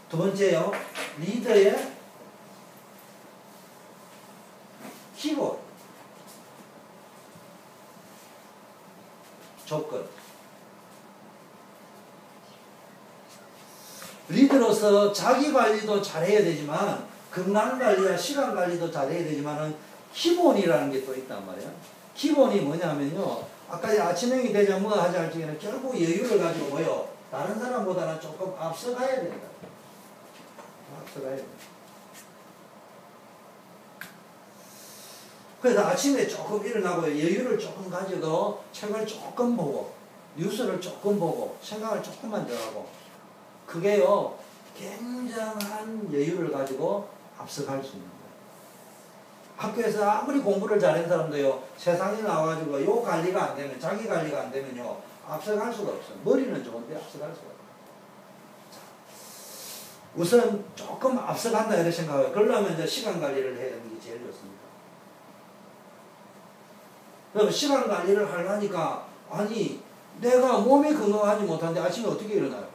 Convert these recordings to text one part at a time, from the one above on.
두 번째요. 리더의 기본 조건. 리더로서 자기 관리도 잘해야 되지만 건강 관리와 시간 관리도 잘해야 되지만은 기본이라는 게 또 있단 말이에요. 기본이 뭐냐면요. 아까 아침행이 되자 뭐 하자 할 적에는 결국 여유를 가지고 뭐요. 다른 사람보다는 조금 앞서가야 된다. 앞서가야 된다. 그래서 아침에 조금 일어나고 여유를 조금 가지고 책을 조금 보고 뉴스를 조금 보고 생각을 조금만 더 하고 그게요. 굉장한 여유를 가지고 앞서갈 수 있는 거예요. 학교에서 아무리 공부를 잘한 사람도요. 세상에 나와가지고 요 관리가 안 되면 자기 관리가 안 되면요. 앞서갈 수가 없어요. 머리는 좋은데 앞서갈 수가 없어요. 우선 조금 앞서간다 이렇게 생각해요. 그러려면 이제 시간 관리를 해야 되는 게 제일 좋습니다. 그럼 시간 관리를 하려니까 아니 내가 몸이 건강하지 못한데 아침에 어떻게 일어나요?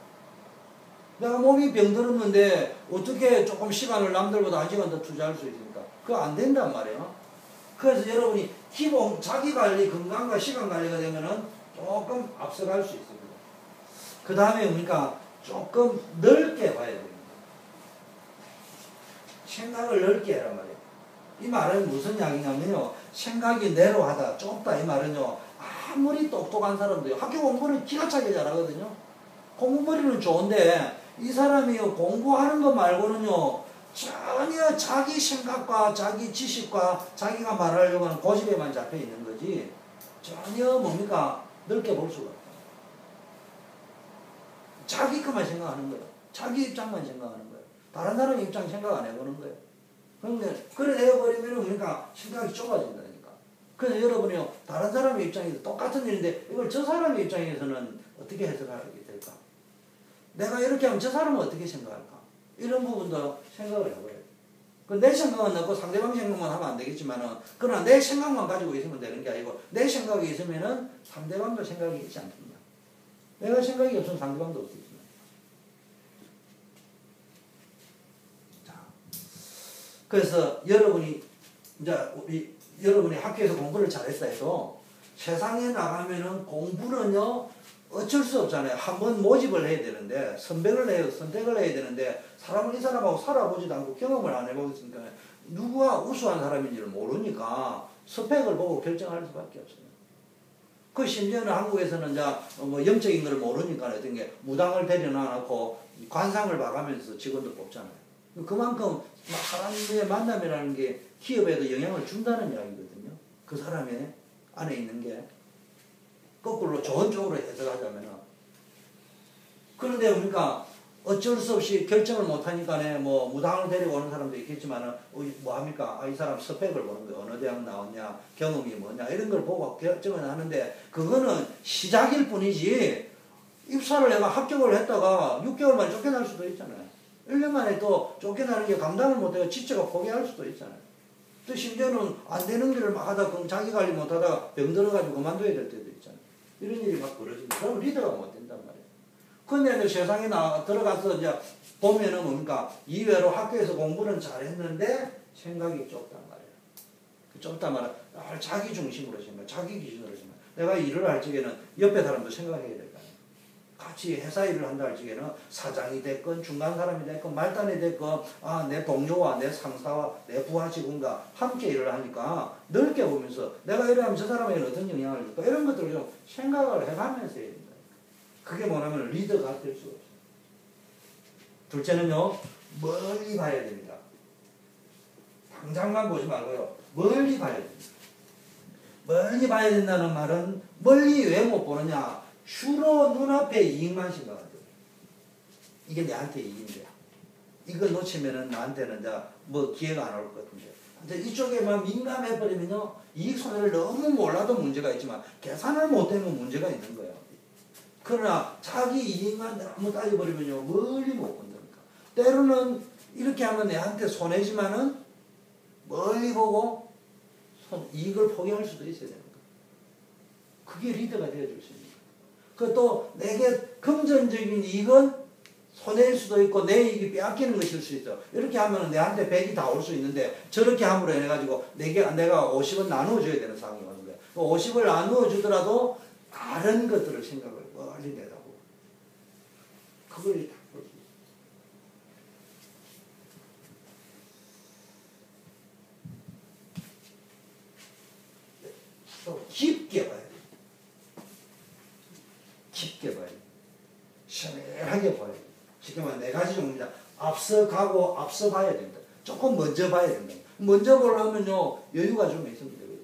내가 몸이 병들었는데 어떻게 조금 시간을 남들보다 1시간 더 투자할 수 있습니까? 그거 안 된단 말이에요. 그래서 여러분이 기본 자기 관리, 건강과 시간 관리가 되면은 조금 앞서갈 수 있습니다. 그 다음에 뭡니까? 조금 넓게 봐야 됩니다. 생각을 넓게 해란 말이에요. 이 말은 무슨 이야기냐면요. 생각이 내로하다, 좁다 이 말은요. 아무리 똑똑한 사람도요. 학교 공부는 기가 차게 잘하거든요. 공부머리는 좋은데 이 사람이요. 공부하는 거 말고는요. 전혀 자기 생각과 자기 지식과 자기가 말하려고 하는 고집에만 잡혀 있는 거지 전혀 뭡니까? 넓게 볼 수가 없다. 자기 것만 생각하는 거예요. 자기 입장만 생각하는 거예요. 다른 사람 입장 생각 안 해보는 거예요. 그런데 그래 되어버리면 뭡니까? 생각이 좁아진다니까. 그래서 여러분이요. 다른 사람의 입장에서 똑같은 일인데 이걸 저 사람의 입장에서는 어떻게 해석하게 될까? 내가 이렇게 하면 저 사람은 어떻게 생각할까? 이런 부분도 생각을 해봐요. 내 생각은 넣고 상대방 생각만 하면 안 되겠지만은, 그러나 내 생각만 가지고 있으면 되는 게 아니고, 내 생각이 있으면은 상대방도 생각이 있지 않습니까? 내가 생각이 없으면 상대방도 없을 수 있습니다. 자, 그래서 여러분이, 여러분이 학교에서 공부를 잘했다 해도 세상에 나가면은 공부는요, 어쩔 수 없잖아요. 한번 모집을 해야 되는데, 선택을 해야 되는데, 사람은 이 사람하고 살아보지도 않고 경험을 안 해보겠으니까, 누구가 우수한 사람인지를 모르니까, 스펙을 보고 결정할 수밖에 없어요. 그 심지어는 한국에서는 이제 뭐 영적인 걸 모르니까 어떤 게 무당을 데려놔놓고 관상을 봐가면서 직원도 뽑잖아요. 그만큼 사람들의 만남이라는 게 기업에도 영향을 준다는 이야기거든요. 그 사람의 안에 있는 게. 거꾸로 좋은 쪽으로 해석하자면. 그런데 그러니까 어쩔 수 없이 결정을 못하니까 뭐 무당을 데리고 오는 사람도 있겠지만 뭐 합니까? 이 사람 스펙을 보는 거예요. 어느 대학 나왔냐, 경험이 뭐냐 이런 걸 보고 결정을 하는데 그거는 시작일 뿐이지 입사를 내가 합격을 했다가 6개월 만에 쫓겨날 수도 있잖아요. 1년 만에 또 쫓겨나는 게 감당을 못해서 지체가 포기할 수도 있잖아요. 또 심지어는 안 되는 길을 막 하다가 자기 관리 못하다가 병 들어가지고 그만둬야 될 때도 있잖아요. 이런 일이 막 벌어집니다. 그럼 리더가 못 된단 말이에요. 근데 세상에 들어가서 이제 보면은 뭡니까? 이외로 학교에서 공부는 잘했는데 생각이 좁단 말이에요. 좁단 말은 자기 중심으로 생각, 자기 기준으로 생각. 내가 일을 할 적에는 옆에 사람도 생각해야 될 거 아니에요. 같이 회사 일을 한다 할 적에는 사장이 됐건 중간 사람이 됐건 말단이 됐건 내 동료와 내 상사와 내 부하 직원과 함께 일을 하니까 넓게 보면서 내가 이러면 저 사람에게는 어떤 영향을 줄까 이런 것들을 좀 생각을 해가면서 해야 된다. 그게 뭐냐면 리더가 될 수가 없어요. 둘째는요. 멀리 봐야 됩니다. 당장만 보지 말고요. 멀리 봐야 됩니다. 멀리 봐야 된다는 말은 멀리 왜 못 보느냐. 주로 눈앞의 이익만 생각하죠. 이게 내한테 이익인데 이거 놓치면은 나한테는 이제 뭐 기회가 안 올 것 같은데 이제 이쪽에만 민감해버리면요 이익 손해를 너무 몰라도 문제가 있지만 계산을 못하면 문제가 있는 거예요. 그러나 자기 이익만 너무 따져버리면요 멀리 못 본다니까. 때로는 이렇게 하면 내한테 손해지만은 멀리 보고 이익을 포기할 수도 있어야 되는 거예요. 그게 리더가 되어줄 수 있는 거예요. 그 또 내게 금전적인 이익은 손해일 수도 있고 내 이익이 빼앗기는 것일 수 있어. 이렇게 하면 내한테 100이 다 올 수 있는데 저렇게 함으로 해가지고 내가 50은 나누어줘야 되는 상황이 오는 거야. 50을 나누어 주더라도 다른 것들을 생각을 멀리 내다보고 그걸 다 볼 수 있어. 또 깊게 봐야 돼. 깊게 봐야 돼. 시원하게 봐야 돼. 쉽게 말하면 네 가지 종류입니다. 앞서 가고 앞서 봐야 된다. 조금 먼저 봐야 된다. 먼저 보려면요 여유가 좀 있으면 되거든요.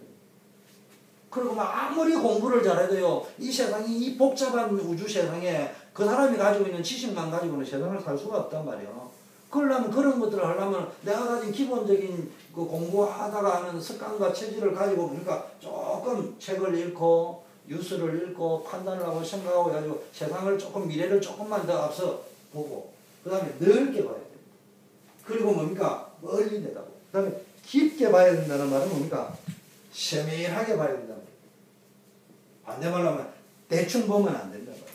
그리고 막 아무리 공부를 잘해도요 이 세상이 이 복잡한 우주 세상에 그 사람이 가지고 있는 지식만 가지고는 세상을 살 수가 없단 말이에요. 그러려면 그런 것들을 하려면 내가 가진 기본적인 그 공부하다가 하는 습관과 체질을 가지고 그러니까 조금 책을 읽고 뉴스를 읽고 판단을 하고 생각하고 해가지고 세상을 조금 미래를 조금만 더 앞서 보고 그 다음에 넓게 봐야 됩니다. 그리고 뭡니까? 멀리 내다보고 그 다음에 깊게 봐야 된다는 말은 뭡니까? 세밀하게 봐야 된다는 말이에요. 반대말로 하면 대충 보면 안 된다는 말이에요.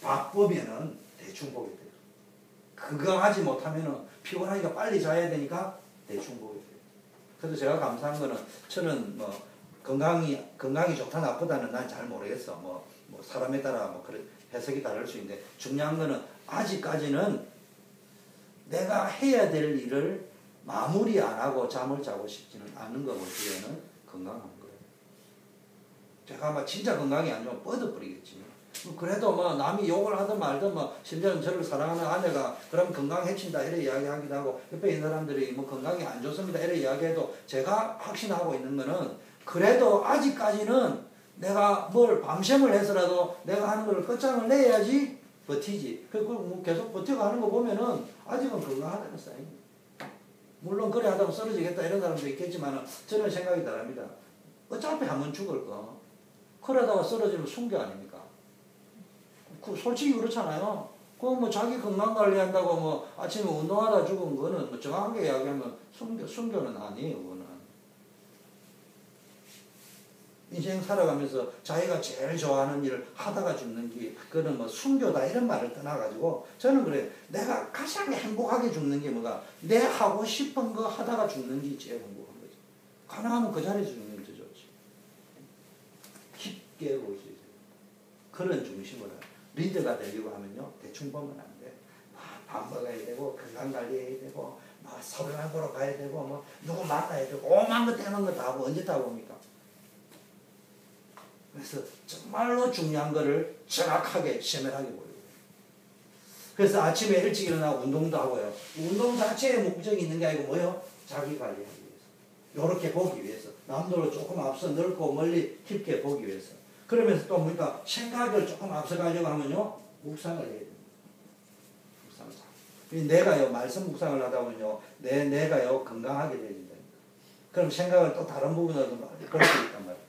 바쁘면은 대충 보게 돼요. 그거 하지 못하면은 피곤하니까 빨리 자야 되니까 대충 보게 돼요. 그래서 제가 감사한 거는 저는 뭐 건강이 좋다 나쁘다는 난 잘 모르겠어. 뭐 사람에 따라 뭐 그런 해석이 다를 수 있는데 중요한 거는 아직까지는 내가 해야 될 일을 마무리 안 하고 잠을 자고 싶지는 않은 거 보기에는 건강한 거예요. 제가 막 진짜 건강이 안 좋으면 뻗어버리겠지. 그래도 뭐 남이 욕을 하든 말든 뭐 심지어는 저를 사랑하는 아내가 그럼 건강 해친다 이래 이야기하기도 하고 옆에 있는 사람들이 뭐 건강이 안 좋습니다 이래 이야기해도 제가 확신하고 있는 거는 그래도 아직까지는 내가 뭘 밤샘을 해서라도 내가 하는 걸 끝장을 내야지 버티지. 그리고 뭐 계속 버티고 하는 거 보면은 아직은 건강하다는 사인입니다. 물론 그래 하다가 쓰러지겠다 이런 사람도 있겠지만 저는 생각이 다릅니다. 어차피 한 번 죽을 거. 그러다가 쓰러지면 순교 아닙니까? 솔직히 그렇잖아요. 뭐 자기 건강 관리한다고 뭐 아침에 운동하다 죽은 거는 뭐 정확하게 이야기하면 순교는 아니에요. 그거는. 인생 살아가면서 자기가 제일 좋아하는 일을 하다가 죽는 게 그거는 뭐 순교다 이런 말을 떠나가지고 저는 그래요. 내가 가장 행복하게 죽는 게 뭐가 내 하고 싶은 거 하다가 죽는 게 제일 행복한 거지. 가능하면 그 자리에서 죽는 게 더 좋지. 깊게 볼 수 있어요. 그런 중심으로 리더가 되려고 하면요 대충 보면 안 돼. 밥 먹어야 되고 건강 관리해야 되고 서울만 보러 가야 되고 뭐 누구 만나야 되고 오만 거 되는 거 다 하고 언제 다 봅니까? 그래서 정말로 중요한 거를 정확하게 세밀하게 보여요. 그래서 아침에 일찍 일어나 운동도 하고요. 운동 자체에 목적이 있는 게 아니고 뭐요? 자기 관리하기 위해서. 요렇게 보기 위해서. 남들을 조금 앞서 넓고 멀리 깊게 보기 위해서. 그러면서 또 뭡니까? 생각을 조금 앞서 가려고 하면요. 묵상을 해야 됩니다. 묵상을. 내가요, 말씀 묵상을 하다 보면요. 내가요, 건강하게 되어진다. 그럼 생각을 또 다른 부분으로 그럴 수 있단 말이에요.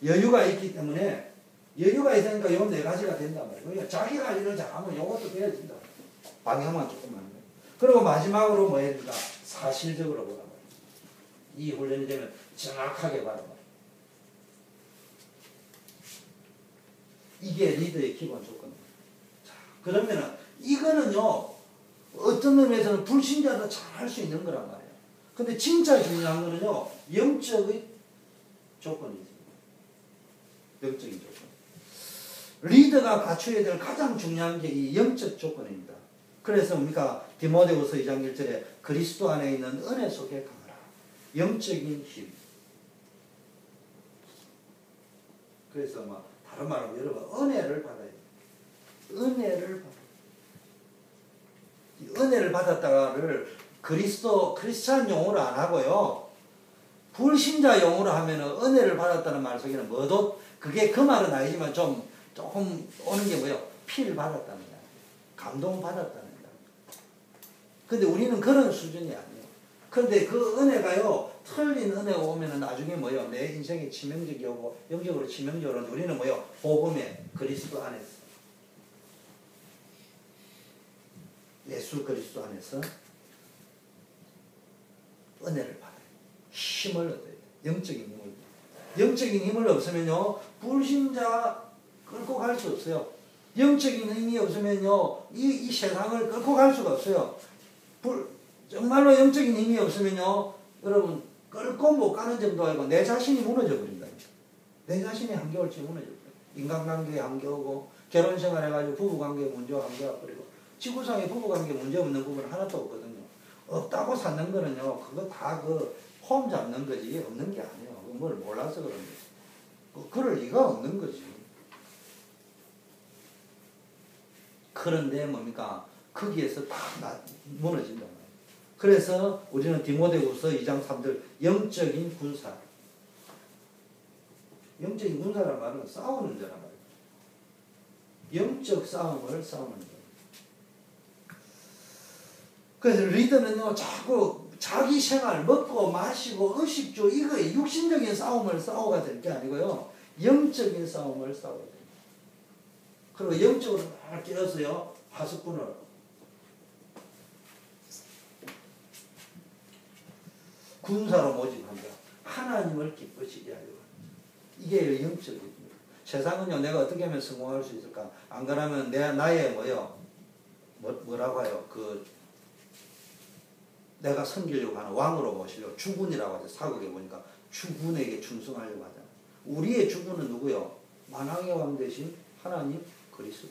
여유가 있기 때문에 여유가 있으니까 요 네 가지가 된단 말이에요. 그러니까 자기 관리를 잘하면 요것도 되어진다. 방향만 조금 하는 거예요. 그리고 마지막으로 뭐 해야 된다? 사실적으로 보란 말이에요. 이 훈련이 되면 정확하게 봐란 말이에요. 이게 리더의 기본 조건입니다. 자, 그러면은 이거는요 어떤 의미에서는 불신자도 잘 할 수 있는 거란 말이에요. 근데 진짜 중요한 거는요 영적의 조건이죠. 영적인 조건. 리더가 갖춰야 될 가장 중요한 게 이 영적 조건입니다. 그래서 뭡니까? 디모데후서 2장 1절에 그리스도 안에 있는 은혜 속에 강하라. 영적인 힘. 그래서 뭐 다른 말로 여러분 은혜를 받아야 돼요. 은혜를 받아요. 이 은혜를 받았다가를 크리스찬 용어로 안 하고요. 불신자 용어로 하면은 은혜를 받았다는 말 속에는 뭐도 그게 그 말은 아니지만 조금 오는 게 뭐예요? 피를 받았다는 거야. 감동 받았다는 거야. 근데 우리는 그런 수준이 아니에요. 근데 그 은혜가요, 틀린 은혜가 오면은 나중에 뭐예요? 내 인생에 치명적이 오고, 영적으로 치명적으로 우리는 뭐예요? 복음의 그리스도 안에서. 예수 그리스도 안에서 은혜를 받아요. 힘을 얻어야 돼요. 영적인 힘을. 영적인 힘을 없으면요, 불신자 끌고 갈 수 없어요. 영적인 힘이 없으면요, 이 세상을 끌고 갈 수가 없어요. 정말로 영적인 힘이 없으면요, 여러분, 끌고 못 가는 정도가 아니고 내 자신이 무너져 버린다. 내 자신이 한계올지 무너져 버려요. 인간관계에 한계오고, 결혼생활 해가지고 부부관계에 문제가 한계가 버리고, 지구상에 부부관계에 문제 없는 부분은 하나도 없거든요. 없다고 찾는 거는요, 그거 다 폼 잡는 거지, 없는 게 아니에요. 뭘 몰라서 그런 거지. 그럴 리가 없는 거지. 그런데 뭡니까? 거기에서 다 무너진단 말이에요. 그래서 우리는 디모데후서 2장 3절 영적인 군사. 영적인 군사란 말은 싸우는 자란 말이에요. 영적 싸움을 싸우는 자. 그래서 리더는요, 자꾸 자기 생활, 먹고 마시고 의식주 이거에 육신적인 싸움을 싸워가 될 게 아니고요. 영적인 싸움을 싸워야 돼요. 그리고 영적으로 막 깨어서요, 하수꾼을 군사로 모집한다. 하나님을 기쁘시게 하려고. 이게 영적인 겁니다. 세상은요, 내가 어떻게 하면 성공할 수 있을까? 안 그러면 나의 뭐라고 해요? 내가 섬기려고 하는 왕으로 모시려고 주군이라고 하죠. 사극에 보니까 주군에게 충성하려고 하잖아. 우리의 주군은 누구요? 만왕의 왕 대신 하나님 그리스도.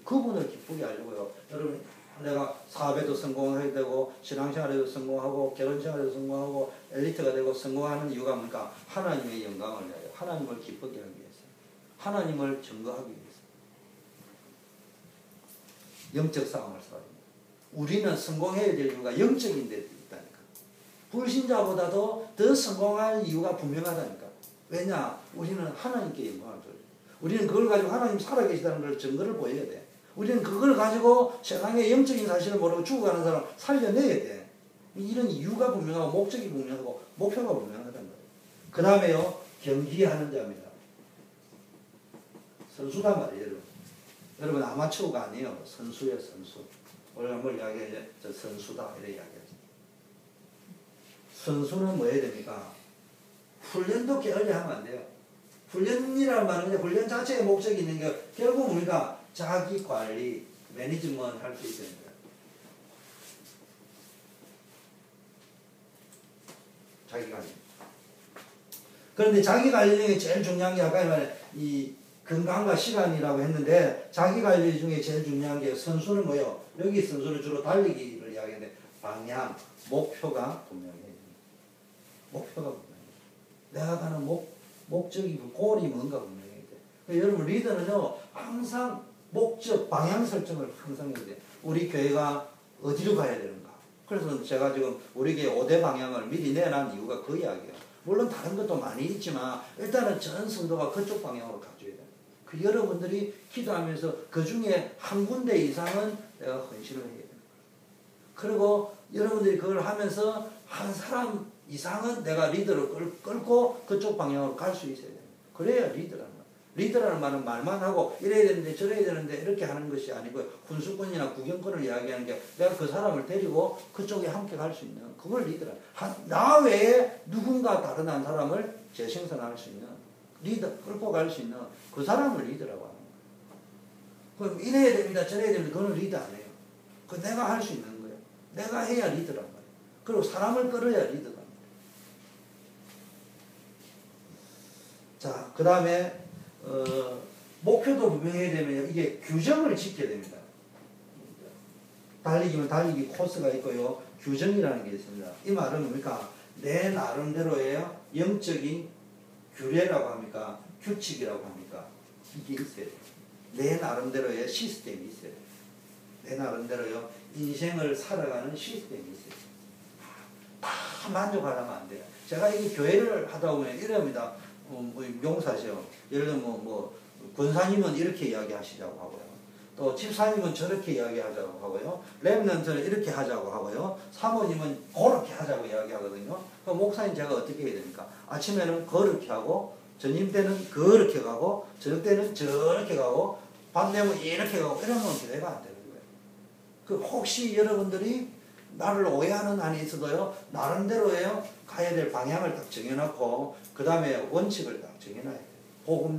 그분을 기쁘게 하려고요. 여러분, 내가 사업에도 성공해야 되고, 신앙생활에도 성공하고, 결혼생활에도 성공하고, 엘리트가 되고 성공하는 이유가 뭡니까? 하나님의 영광을 위하여, 하나님을 기쁘게 하기 위해서, 하나님을 증거하기 위해서. 영적 싸움을 싸워야 됩니다. 우리는 성공해야 될 이유가 영적인 데 있다니까. 불신자보다도 더 성공할 이유가 분명하다니까. 왜냐? 우리는 하나님께 영광을 줘요. 우리는 그걸 가지고 하나님 살아계시다는 걸 증거를 보여야 돼. 우리는 그걸 가지고 세상의 영적인 사실을 모르고 죽어가는 사람 살려내야 돼. 이런 이유가 분명하고 목적이 분명하고 목표가 분명하단 말이에요. 그 다음에요, 경기하는 자입니다. 선수단 말이에요. 여러분 아마추어가 아니에요. 선수예요, 선수. 오늘 한번 이야기해요. 저 선수다 이렇게 이야기하죠. 선수는 뭐 해야 됩니까? 훈련도 게을리 하면 안 돼요. 훈련이라는 말은 훈련 자체의 목적이 있는 게 결국 우리가 자기 관리, 매니지먼트 할 수 있어야 돼요. 자기 관리. 그런데 자기 관리 중에 제일 중요한 게 아까 말한 이 건강과 시간이라고 했는데 자기 관리 중에 제일 중요한 게 선수는 뭐예요? 여기 선수는 주로 달리기를 이야기하는데 방향, 목표가 분명해요. 목표가 분명해요. 내가 가는 목적이 골이 뭔가 분명해야 돼. 여러분 리더는요 항상 목적, 방향 설정을 항상 해야 돼. 우리 교회가 어디로 가야 되는가. 그래서 제가 지금 우리 교회 5대 방향을 미리 내놓은 이유가 그 이야기예요. 물론 다른 것도 많이 있지만 일단은 전 성도가 그쪽 방향으로 가줘야 돼. 그 여러분들이 기도하면서 그 중에 한 군데 이상은 내가 헌신을 해야 돼. 그리고 여러분들이 그걸 하면서 한 사람 이상은 내가 리더로 끌고 그쪽 방향으로 갈 수 있어야 돼. 그래야 리더라는 거야. 리더라는 말은 말만 하고 이래야 되는데 저래야 되는데 이렇게 하는 것이 아니고 군수권이나 구경권을 이야기하는 게 내가 그 사람을 데리고 그쪽에 함께 갈 수 있는 그걸 리더라. 나 외에 누군가 다른 한 사람을 재생산할 수 있는 리더, 끌고 갈 수 있는 그 사람을 리더라고 하는 거야. 그럼 이래야 됩니다 저래야 됩니다 그건 리더 안 해요. 그 내가 할 수 있는 거예요. 내가 해야 리더란 말이에요. 그리고 사람을 끌어야 리더란 말이에요. 자, 그 다음에 목표도 분명해야 되면 이게 규정을 지켜야 됩니다. 달리기면 달리기 코스가 있고요. 규정이라는 게 있습니다. 이 말은 뭡니까? 내 나름대로의 영적인 규례라고 합니까? 규칙이라고 합니까? 이게 있어야 돼요. 내 나름대로의 시스템이 있어야 돼요. 내 나름대로요. 인생을 살아가는 시스템이 있어요. 다 만족하려면 안 돼요. 제가 이 교회를 하다 보면 이럽니다. 용사시요. 예를 들면 권사님은 이렇게 이야기하시자고 하고요. 또 집사님은 저렇게 이야기하자고 하고요. 랩런트는 이렇게 하자고 하고요. 사모님은 그렇게 하자고 이야기하거든요. 그럼 목사님 제가 어떻게 해야 됩니까? 아침에는 그렇게 하고 저녁 때는 그렇게 가고 저녁 때는 저렇게 가고 밤 되면 이렇게 가고 이러면 교회가 안 되는 거예요. 그 혹시 여러분들이 나를 오해하는 한이 있어도요. 나름대로요. 가야 될 방향을 딱 정해놓고 그 다음에 원칙을 딱 정해놔야 돼요. 복음